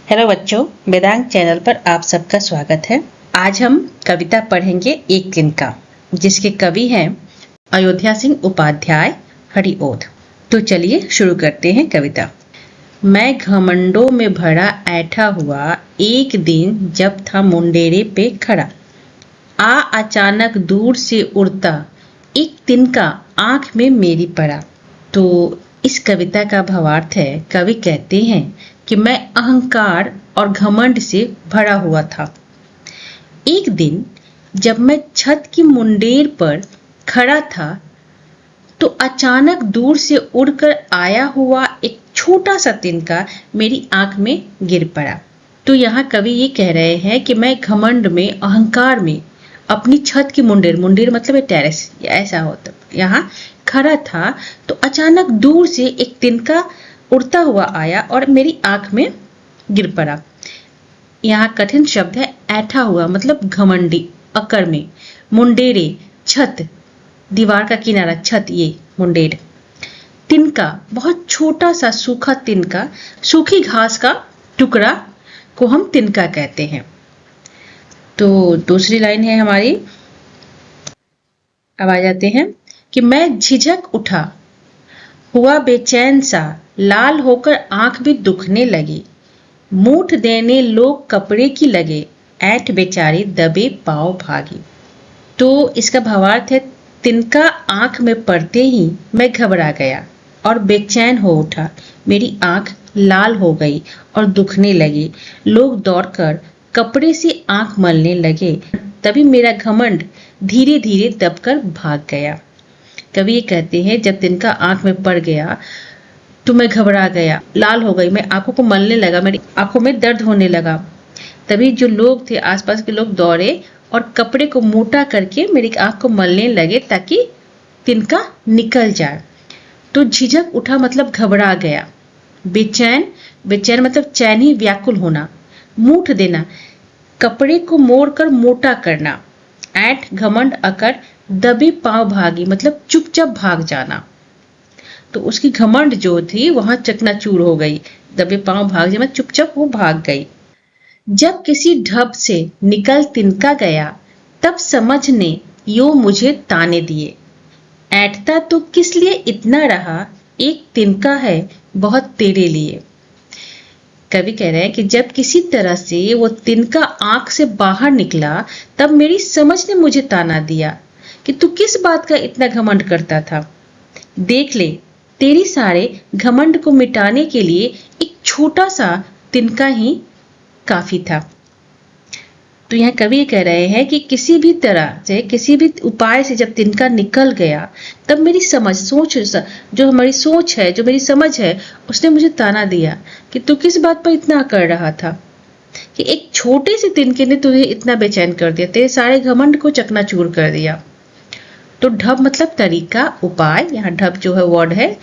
Hello बच्चों, Vedang channel पर आप सबका स्वागत है। आज हम कविता पढ़ेंगे एक दिन का, जिसके कवि हैं अयोध्या सिंह उपाध्याय हरिओध। तो चलिए शुरू करते हैं कविता। मैं घमंडों में भरा ऐठा हुआ एक दिन जब था मुंडेरे पे खड़ा, अचानक दूर से उड़ता एक तिनका आंख में मेरी पड़ा। तो इस कविता का भावार्थ है, कवि कहते हैं कि मैं अहंकार और घमंड से भरा हुआ था। एक दिन जब मैं छत की मुंडेर पर खड़ा था तो अचानक दूर से उड़कर आया हुआ एक छोटा सा तिनका मेरी आंख में गिर पड़ा। तो यहाँ कवि ये कह रहे हैं कि मैं घमंड में, अहंकार में अपनी छत की मुंडेर मतलब टेरेस ऐसा होता, यहाँ खड़ा था तो अचानक दूर से एक तिनका उड़ता हुआ आया और मेरी आंख में गिर पड़ा। यहाँ कठिन शब्द है ऐठा हुआ, मतलब घमंडी, अकर में, मुंडेरे छत, दीवार का किनारा, छत, ये मुंडेर, तिनका बहुत छोटा सा सूखा तिनका, सूखी घास का टुकड़ा को हम तिनका कहते हैं। तो दूसरी लाइन है हमारी, अब आ जाते हैं कि मैं झिझक उठा हुआ बेचैन सा, लाल होकर आंख भी दुखने लगी, मूठ देने लोग कपड़े की लगे, ऐठ बेचारी दबे पांव भागी। तो इसका भावार्थ है, तिनका आंख में पड़ते ही मैं घबरा गया और बेचैन हो उठा, मेरी आंख लाल हो गई और दुखने लगी, लोग दौड़कर कपड़े से आंख मलने लगे, तभी मेरा घमंड धीरे धीरे दबकर भाग गया। कवि ये कहते हैं, जब तिनका आंख में पड़ गया तो मैं घबरा गया, लाल हो गई, मैं आंखों को मलने लगा, मेरी आंखों में दर्द होने लगा। तभी जो लोग थे, आसपास के लोग दौड़े और कपड़े को मोटा करके मेरी आंख को मलने लगे ताकि तिनका निकल जाए। तो झिझक उठा मतलब घबरा गया, बेचैन, बेचैन मतलब चैन ही, व्याकुल होना, मूठ देना, कपड़े को मोड़कर मोटा करना, ऐठ घमंड अकर, दबे पांव भागी मतलब चुपचाप भाग जाना। तो उसकी घमंड जो थी वहां चकनाचूर हो गई, दबे पांव भाग जाना, चुपचाप वो भाग गई। जब किसी ढब से निकल तिनका गया, तब समझ ने यो मुझे ताने दिए, ऐठता तो किस लिए इतना रहा, एक तिनका है बहुत तेरे लिए। कवि कह रहे हैं कि जब किसी तरह से वो तिनका आंख से बाहर निकला, तब मेरी समझ ने मुझे ताना दिया कि तू किस बात का इतना घमंड करता था। देख ले, तेरी सारे घमंड को मिटाने के लिए एक छोटा सा तिनका ही काफी था। तो यहाँ कवि कह रहे हैं कि किसी भी तरह से, किसी भी उपाय से जब तिनका निकल गया, तब मेरी समझ, सोच, जो हमारी सोच है, जो मेरी समझ है, उसने मुझे ताना दिया कि तू किस बात पर इतना कर रहा था, कि एक छोटे से तिनके ने तुझे इतना बेचैन कर दिया, तेरे सारे घमंड को चकनाचूर कर दिया। तो ढब मतलब तरीका, उपाय, यहाँ ढब जो है वर्ड है,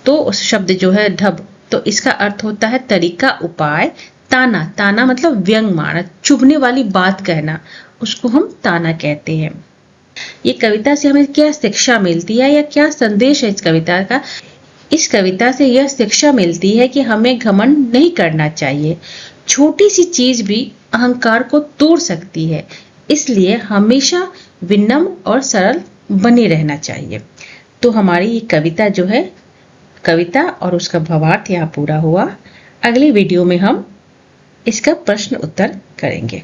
तो उस शब्द जो है ढब, तो इसका अर्थ होता है तरीका, उपाय। ताना, ताना मतलब व्यंग मारना, चुभने वाली बात कहना, उसको हम ताना कहते हैं। ये कविता से हमें क्या शिक्षा मिलती है या क्या संदेश है इस कविता का? इस कविता से यह शिक्षा मिलती है कि हमें घमंड नहीं करना चाहिए, छोटी सी चीज भी अहंकार को तोड़ सकती है, इसलिए हमेशा विनम्र और सरल बने रहना चाहिए। तो हमारी ये कविता जो है, कविता और उसका भावार्थ यहाँ पूरा हुआ। अगली वीडियो में हम इसका प्रश्न उत्तर करेंगे।